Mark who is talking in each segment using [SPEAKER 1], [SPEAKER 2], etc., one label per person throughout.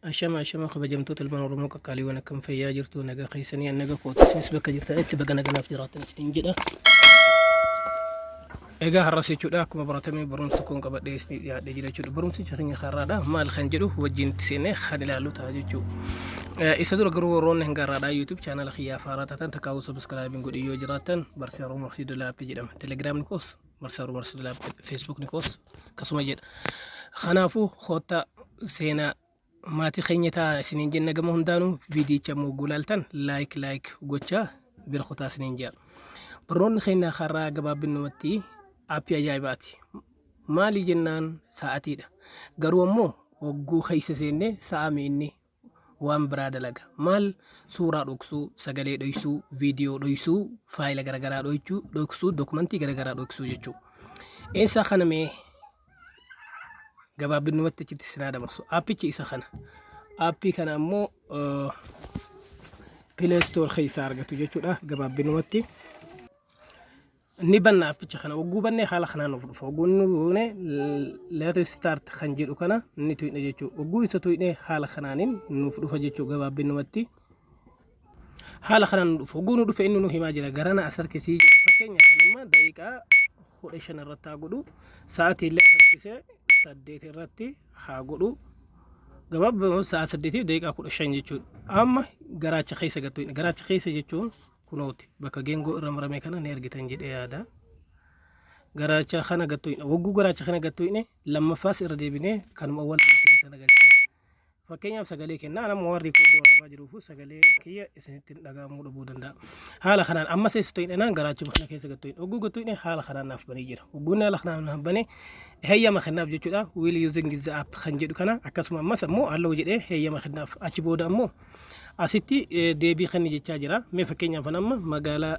[SPEAKER 1] ashama kabajamtoota ilmaan oromoo qaqqaaliiwwan akkam fayyaa jirtu nagaa keessanii annaga kootisis bakka jirtanitti baga naganaaf jiraatan isiniin jedha. Egaa har'as jechuudha akkuma baratamee barumsa kun qabadhee isin dhiyaadhee jira jechuudha. Barumsicha keenya har'aadha maal kan jedhu wajjin seenee kan ilaallu ta'a jechuudha. Isa dura garuu warroonni hin garraadhaa YouTube channel xiyyaa faaraa taatan takkaa'uu subscribe godhii yoo jiraatan barsiisaa Oromoo Marsiidoo Laappii jedhama. Telegram ni koos barsiisaa Oromoo Marsiidoo Laappii, Facebook ni koos akkasuma jedha. Kanaafuu hoota seenaa maatii keenya ta'a isiniin jenna gama hundaanuu viidiyicha immoo gulaaltan like gochaa bira kutaa isiniin jedha. Barnoonni keenya har'aa gabaabinumatti aappii ajaa'ibaati. Maali jennaan sa'aatiidha. Garuu ammoo wagguu keessa seenne sa'a mi'inni waan biraa dalaga. Maal suuraa dhoksuu, sagalee dhoksuu, viidiyoo dhoksuu, faayila garaagaraa dhoksuu, dokumentii garaagaraa dhoksuu jechuudha. Eessaa kana mee gabaabinumatti achitti sinaa dabarsu. Aappichi isa kana. Aappii kana ammoo Play Store keessaa argatu jechuudha gabaabinumatti. Ni banna appicha kana wagguu bannee haala kanaan of dhufa. Wagguu nuune latest start kan jedhu kana ni tuyne jechuudha. Wagguu isa tuyne haala kanaanin nuuf dhufa jechuudha gabaabinumatti. Haala kanaan dhufa. Wagguu nu dhufe inni nu himaa jira garana asar kisii jedha. Fakkeenya kanamma daqiiqaa 15 irratti haa godhu. Sa'aatii illee asarkisee 8 irratti haa godhu. Gabaabinumatti sa'a 8 daqiiqaa 15 jechuudha. Amma garaacha keessa gatuyne. Garaacha keessa jechuun kunooti bakka geengoo irra marame kana ni argitan jedhee yaada. Garaacha kana gatuyne wagguu garaacha kana gatuyne lammaffaas irra deebinee kanuma wal galchine sana galchine. Fakkeenyaaf sagalee kennaa nama warri koodoo waraabaa jiruufu sagalee kiyya isinitti dhagahamuu dhabuu danda'a. Haala kanaan amma seessa tuyne naan garaacha kana keessa gatuyne wagguu gatuyne haala kanaan naaf banee jira. Wagguun haala kanaan naaf banee heeyyama kennaaf jechuudha. Will using this app kan jedhu kana akkasuma ammas ammoo halluu jedhee heeyyama kennaaf achi booda ammoo asitti deebii kan jechaa jira. Mee fakkeenyaaf amma magaalaa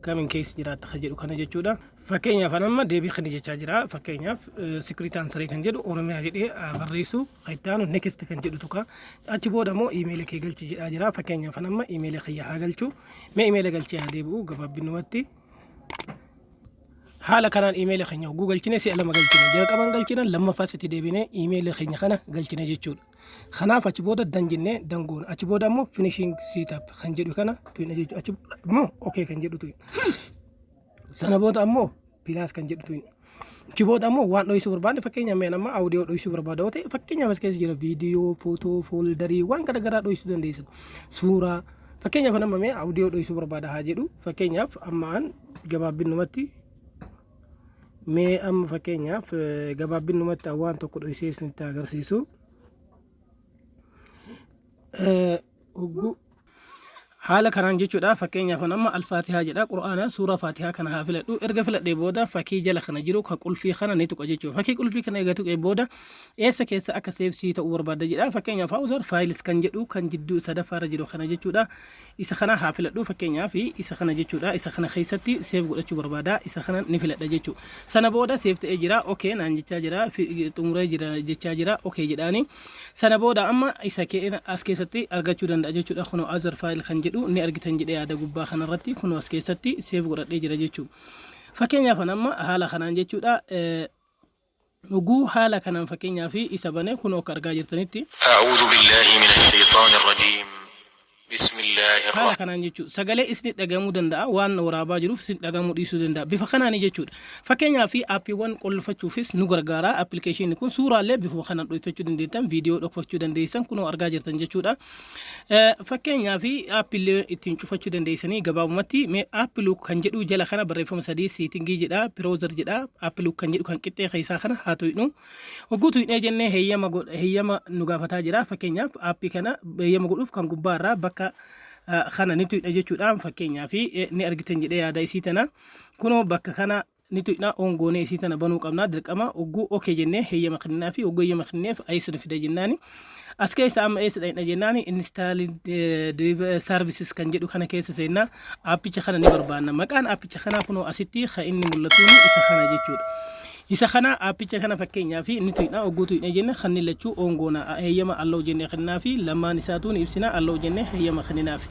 [SPEAKER 1] kamiin keessa jiraata kan jedhu kana jechuudha. Fakkeenyaaf amma deebii kan jechaa jira. Fakkeenyaaf secret answer kan jedhu Oromiyaa jedhee barreessu qaytaanu next kan jedhu tuka achi booda ammoo email kee galchi jedhaa jira. Fakkeenyaaf amma email kiyya haa galchu. Mee email galchee haa deebi'u gabaabinumatti. Haala kanaan email keenya wagguu galchine si'a lama galchine jalqaban galchine lammaffaas itti deebine email keenya kana galchine jechuudha. Kanaaf achi booda danjinne dangoon achi booda ammoo finishing setup kan jedhu kana tuyne jechuudha. Achi ammoo okay kan jedhu tuyne. Sana booda ammoo pilaas kan jedhu tuyne. Achi booda ammoo waan dhoysuu barbaanne fakkeenyaaf mee amma audio dhoysuu barbaada ta'e fakkeenyaaf as keessa jira viidiyoo, footoo, fooldarii waan garaagaraa dhoysuu dandeessan. Suuraa fakkeenyaaf amma mee audio dhoysuu barbaada haa jedhu fakkeenyaaf ammaan gabaabinumatti mee amma fakkeenyaaf gabaabinumatti waan tokko dhoysee isinitti agarsiisu. Haala kanaan jechuudha. Fakkeenyaaf amma Al-Faatihaa jedha Qur'aana suuraa Faatihaa kana haa filadhu. Erga filadhee booda fakkii jala kana jiru ka qulfii kana ni tuqa jechuudha. Fakkii qulfii kana eega tuqee booda eessa keessa akka seefsii ta'uu barbaada jedha. Fakkeenyaaf Hawuzar Faayilis kan jedhu kan jidduu sadaffaarra jiru kana jechuudha. Isa kana haa filadhu fakkeenyaaf isa kana jechuudha. Isa kana keessatti seef godhachuu barbaada. Isa kana ni filadha jechuudha. Sana booda seef ta'ee jira. Okay naan jechaa jira. Xumuree jira jechaa jira. Okay jedhaani. Sana booda amma isa as keessatti argachuu danda'a jechuudha. Kunoo Hawuzar Faayil kan jedhu ni argitan jedhee yaada gubbaa kanarratti kunoo as keessatti seef godhadhee jira jechuudha. Fakkeenyaaf amma haala kanaan jechuudha. Dhuguu haala kanaan fakkeenyaaf isa bane kunoo akka argaa jirtanitti. A'uudhu billahi minash shaytaanir rajiim. Bismillahir rahmaanir kanaan jechuudha. Sagalee isin dhagamuu danda'a waan waraabaa jiruuf isin dhagamuu dhiisuu danda'a. Bifa kanaan jechuudha. Fakkeenyaaf aappiiwwan qolfachuufis nu gargaara. Appilikeeshiniin kun suuraalee bifa kanaan dhoofachuu dandeettan, viidiyoo dhokfachuu dandeessan kunoo argaa jirtan jechuudha. Fakkeenyaaf aappiilee ittiin cufachuu dandeessanii gabaabumatti mee aappiluu kan jedhu jala kana barreeffama sadii siitingii jedha, browser jedha, aappiluu kan jedhu kan qixxee keessaa kana haa tuynu. Wagguu tuyne jennee heeyyama nu gaafataa jira. Fakkeenyaaf aappii kana heeyyama godhuuf kan gubbaarraa bakka kana ni tuyna jechuudha. Fakkeenyaaf ni argitan jedhee yaada isii tana kunoo bakka kana ni tuyna ongoonee isii tana banuu qabna dirqama wagguu okay jennee heeyyama kenninaa fi wagguu heeyyama kenneef ayisa fida jennaani. As keessa amma eessa dhaqna jennaani install services kan jedhu kana keessa seenna aappicha kana ni barbaanna. Maqaan aappicha kanaa kunoo asitti kan inni mul'atu isa kana jechuudha. Isa kana aappicha kana fakkeenyaaf ni tuyna wagguu tuyne jenne kan lachuu ongoona heeyyama alloo jennee kennaa fi lamaan isaatuun ibsina alloo jennee heeyyama kenninaa fi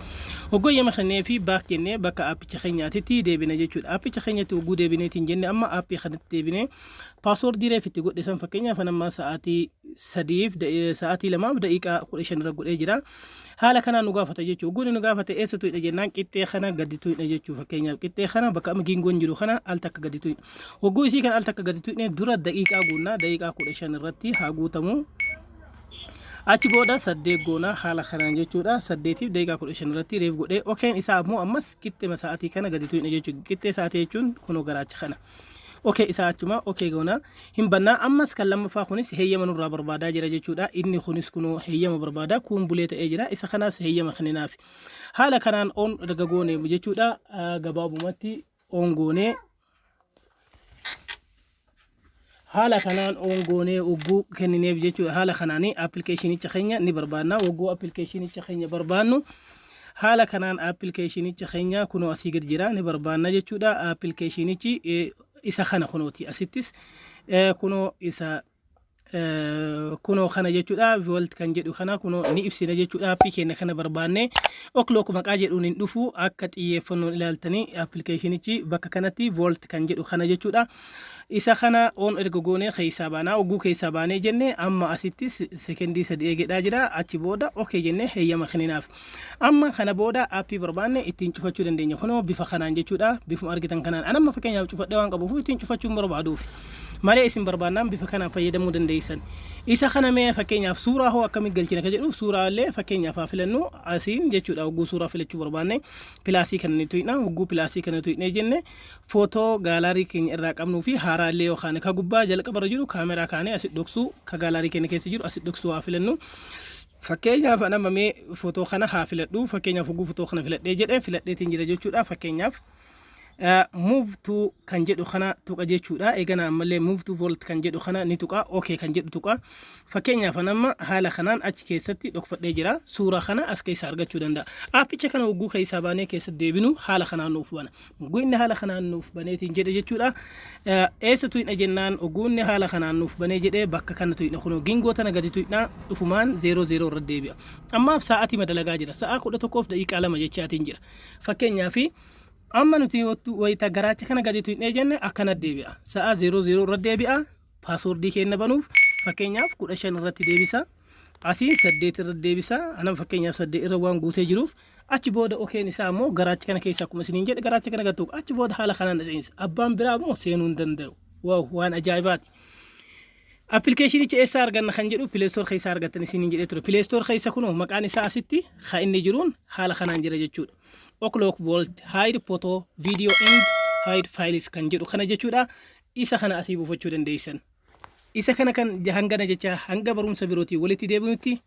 [SPEAKER 1] wagguu heeyyama kennee fi baak jennee bakka aappicha keenyaatitti deebina jechuudha. Aappicha keenyatti wagguu deebineetiin jenne amma aappii kanatti deebinee paaswordii reefitti godhe san fakkeenyaaf anammaa sa'aatii lamaaf daqiiqaa 15 irra godhee jira. Haala kanaan nu gaafata jechuudha. Ogguun nu gaafate eessa tuyidha jennaan qixxee kana gadi tuyidha jechuudha. Fakkeenyaaf qixxee kana bakka amma giingoon jiru kana al takka gadi tuyidha. Ogguu isii kan al takka gadi tuyidne dura daqiiqaa guunnaa daqiiqaa 15 irratti haa guutamu. Achi booda 8 goona haala kanaan jechuudha. 8tiif daqiiqaa 15 irratti reef godhee okeen isaa ammoo ammas qixxee sa'aatii kana gadi tuyidha jechuudha. Qixxee sa'aatii jechuun kunoo garaacha kana. Okey isa achuma okey goona hin bannaa ammas kan lammaffaa kunis heeyyama nurraa barbaadaa jira jechuudha. Inni kunis kunoo heeyyama barbaadaa kun bulee ta'ee jira. Isa kanaas heeyyama kenninaaf. Haala kanaan on daga goone jechuudha. Gabaabumatti on goone haala kanaan on goone ogguu kennineef jechuudha. Haala kanaanii appilikeeshinicha keenya ni barbaadna. Ogguu appilikeeshinicha keenya barbaadnu haala kanaan appilikeeshinicha keenya kunoo asii gad jira ni barbaadna jechuudha. Appilikeeshinichi isa kana kunooti asittis kunoo isa kunoo kana jechuudha. Volt kan jedhu kana kunoo ni ibsina jechuudha. Appii keenya kana barbaanne oklook maqaa jedhuun hin dhufu akka xiyyeeffannoon ilaaltanii appilikeeshinichi bakka kanatti volt kan jedhu kana jechuudha. Isa kana on erga goonee keessaa baanaa ogguu keessaa baanee jenne amma asittis sekendii 3 eegedhaa jira. Achi booda okey jenne heeyyama kenninaaf. Amma kana booda appii barbaanne ittiin cufachuu dandeenya. Kunoo bifa kanaan jechuudha. Bifuma argitan kanaan anamma fakkeenyaaf cufadhee waan qabuuf ittiin cufachuun barbaaduuf malee isin barbaannaan bifa kanaan fayyadamuu dandeessan. Isa kana mee fakkeenyaaf suuraa hoo akkamitti galchina ka jedhuuf suuraa illee fakkeenyaaf haa filannu asiin jechuudha. Ogguu suuraa filachuu barbaanne pilaasii kana ni tuyna. Ogguu pilaasii kana tuyne jenne footoo gaalarii keenya irraa qabnuu fi haaraallee yookaan ka gubbaa jalqabarra jiru kaameraa kaanee asit dhoksuu ka gaalarii keenya keessa jiru asit dhoksuu haa filannu. Fakkeenyaaf anamma mee footoo kana haa filadhu. Fakkeenyaaf ogguu footoo kana filadhee jedhee filadheetiin jira jechuudha. Fakkeenyaaf move to kan jedhu kana tuqa jechuudha. Eegana ammallee move to volt kan jedhu kana ni tuqa. Okay kan jedhu tuqa. Fakkeenyaaf anamma haala kanaan achi keessatti dhokfadhee jira. Suuraa kana as keessa argachuu danda'a. Appicha kana ogguu keessaa baanee keessa deebinu haala kanaan nuuf bana. Ogguu inni haala kanaan nuuf baneetiin jedhe jechuudha. Eessa tuyna jennaan ogguu inni haala kanaan nuuf banee jedhee bakka kana tuyna kunoo gingoo tana gadi tuyna dhufumaan 00 irra deebi'a. Ammaaf sa'aatii madalagaa jira. Sa'a 11 daqiiqaa 2 jechaatiin jira. Fakkeenyaaf amma nuti wayita garaacha kana gadi tuyne jenne akkana deebi'a. Sa'a 00 irra deebi'a. Paaswordii keenya banuuf fakkeenyaaf 15 irratti deebisa. Asiin 8 irra deebisa. Anam fakkeenyaaf 8 irra waan guutee jiruuf achi booda okeen isaa immoo garaacha kana keessa akkuma isiniin jedhe garaacha kana gattu achi booda haala kanaan seensa. Abbaan biraa immoo seenuu hin danda'u. Waaw waan ajaa'ibaati. Appilikeeshinicha eessa arganna kan jedhu Play Store keessa argattan isiniin jedhee ture. Play Store keessa kunoo maqaan isaa asitti haa inni jiruun haala kanaan jira jechuudha. O'clock volt hide photo video and hide files kan jedhu kana jechuudha. Isa kana asii buufachuu dandeessan. Isa kana kan hangana jecha hanga barumsa birootii walitti deebinutti